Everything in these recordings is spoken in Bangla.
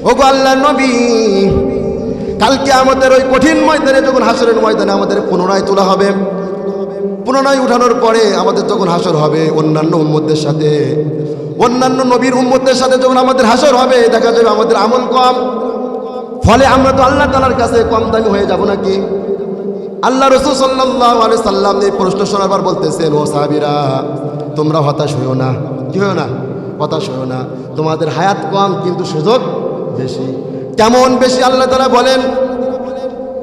ওগো আল্লাহর নবী, কালকে আমাদের ওই কঠিন ময়দানে যখন হাসরের ময়দানে আমাদের পুনরায় তোলা হবে, পুনরায় উঠানোর পরে আমাদের যখন হাসর হবে অন্যান্য উম্মতদের সাথে, অন্যান্য নবীর উম্মতদের সাথে যখন আমাদের হাসর হবে, দেখা যাবে আমাদের আমল কম, ফলে আমরা তো আল্লাহ তাআলার কাছে কম দামি হয়ে যাব নাকি? আল্লাহ রাসূল সাল্লাল্লাহু আলাইহি সাল্লাম এই প্রশ্ন শোনার পর বলতেছেন, ও সাহাবীরা, তোমরা হতাশ হইও না। কি হইও না? হতাশ হইও না। তোমাদের হায়াত কম কিন্তু সুযোগ বেশি। কেমন বেশি? আল্লাহ তাআলা বলেন,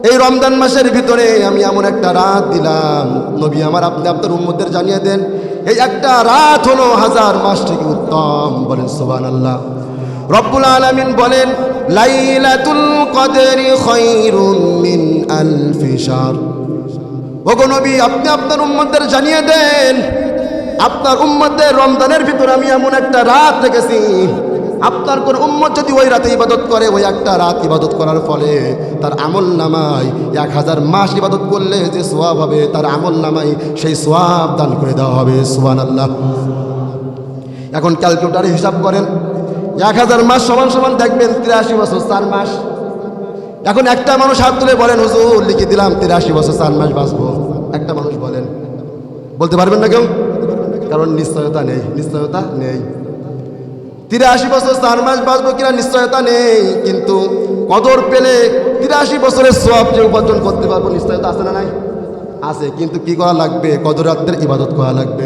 এই রমজান মাসের ভিতরে আমি এমন একটা রাত দিলাম, নবী আমার আপনি আপনার উম্মতদের জানিয়ে দেন, এই একটা রাত হলো 1000 মাস থেকে উত্তম। বলেন সুবহানাল্লাহ। রব্বুল আলামিন বলেন, লাইলাতুল কদরি খায়রুম মিন আলফি শাহর। ওগো নবী, আপনি আপনার উম্মতদের জানিয়ে দেন, আপনার উম্মতদের রমজানের ভিতরে আমি এমন একটা রাত রেখেছি, আপনার কোন উম্মত যদি ওই রাতে ইবাদত করে, ওই একটা রাত ইবাদত করার ফলে তার আমল নামায় 1000 মাস ইবাদত করলে যে সওয়াব হবে, তার আমল নামায় সেই সওয়াব দান করে দেওয়া হবে। সুবহানাল্লাহ। এখন ক্যালকুলেটরে হিসাব করেন, 1000 মাস সমান সমান দেখবেন 83 বছর 4 মাস। এখন একটা মানুষ হাত তুলে বলেন, হুজুর লিখে দিলাম 83 বছর 4 মাস বাঁচবো। একটা মানুষ বলেন, বলতে পারবেন না কেউ? কারণ নিশ্চয়তা নেই, নিশ্চয়তা নেই। 83 বছর 4 মাস বাঁচবো কিনা নিশ্চয়তা নেই, কিন্তু কদর পেলে 83 বছরের সওয়াব যে উপার্জন করতে পারবো নিশ্চয়তা আছে না নাই? আছে। কিন্তু কি করা লাগবে? কদর রাতের ইবাদত করা লাগবে।